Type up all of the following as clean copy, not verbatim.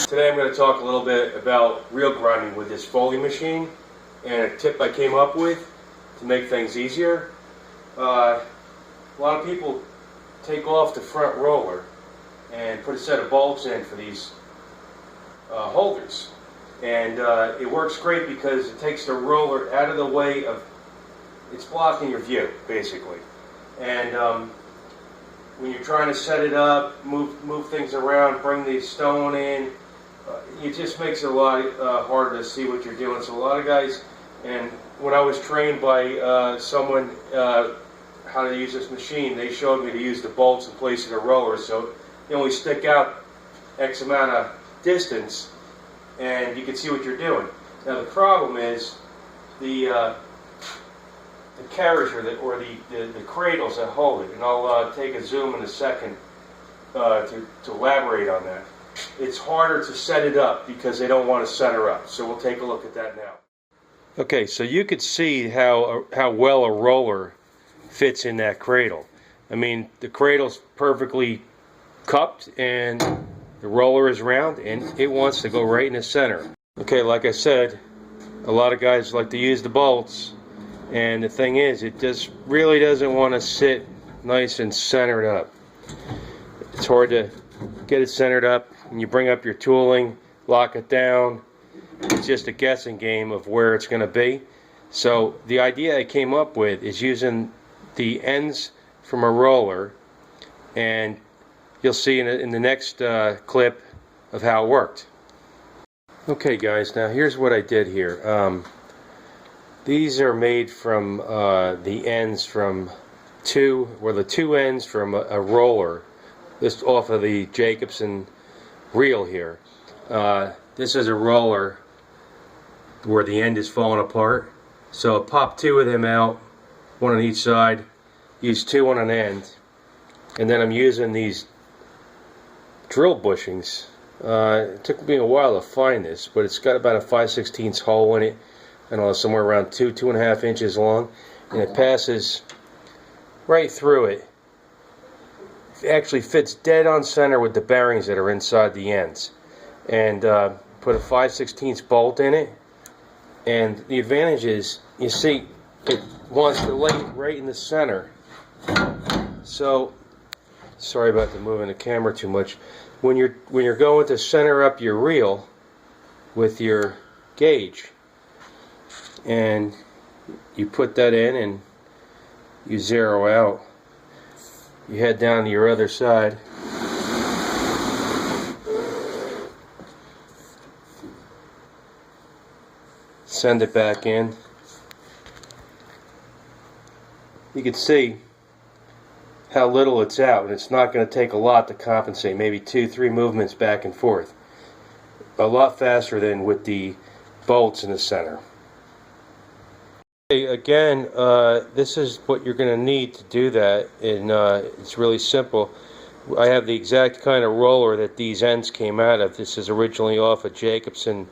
Today I'm going to talk a little bit about reel grinding with this Foley machine and a tip I came up with to make things easier. A lot of people take off the front roller and put a set of bolts in for these holders, and it works great because it takes the roller out of the way of, it's blocking your view basically, and when you're trying to set it up, move things around, bring the stone in, it just makes it a lot harder to see what you're doing. So a lot of guys, and when I was trained by someone how to use this machine, they showed me to use the bolts in place of the rollers, so they only stick out X amount of distance and you can see what you're doing. Now the problem is the carriage or the cradles that hold it, and I'll take a zoom in a second to elaborate on that. It's harder to set it up because they don't want to center up, so we'll take a look at that now. Okay, so you could see how well a roller fits in that cradle. I mean, the cradle's perfectly cupped and the roller is round and it wants to go right in the center. Okay, like I said, a lot of guys like to use the bolts, and the thing is, it just really doesn't want to sit nice and centered up. It's hard to get it centered up. When you bring up your tooling, lock it down, it's just a guessing game of where it's going to be. So the idea I came up with is using the ends from a roller, and you'll see in the next clip of how it worked. Okay guys, now here's what I did here. These are made from the ends from the two ends from a roller. This off of the Jacobsen reel here. This is a roller where the end is falling apart. So I popped two of them out, one on each side, use two on an end, and then I'm using these drill bushings. It took me a while to find this, but it's got about a 5/16 hole in it. I don't know, somewhere around 2.5 inches long, and it passes right through it. It actually fits dead on center with the bearings that are inside the ends, and put a 5/16 bolt in it. And the advantage is, you see, it wants to lay right in the center. So, sorry about the moving the camera too much. When you're going to center up your reel with your gauge, and you put that in and you zero out, you head down to your other side, send it back in. You can see how little it's out, and it's not going to take a lot to compensate, maybe 2-3 movements back and forth. A lot faster than with the bolts in the center. Okay, again, this is what you're going to need to do that, and it's really simple. I have the exact kind of roller that these ends came out of. This is originally off a Jacobsen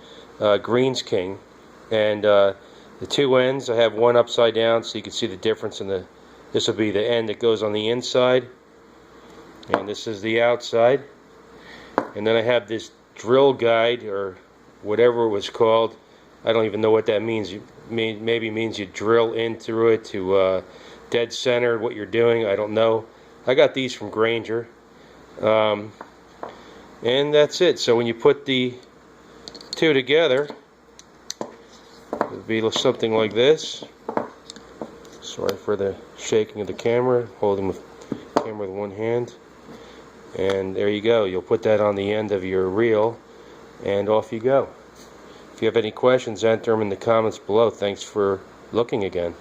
Greens King, and the two ends, I have one upside down so you can see the difference in the, this will be the end that goes on the inside, and this is the outside. And then I have this drill guide, or whatever it was called. I don't even know what that means. Maybe means you drill in through it to dead center what you're doing. I don't know. I got these from Grainger, and that's it. So when you put the two together, it'll be something like this. Sorry for the shaking of the camera, holding the camera with one hand. And there you go. You'll put that on the end of your reel, and off you go. If you have any questions, enter them in the comments below. Thanks for looking again.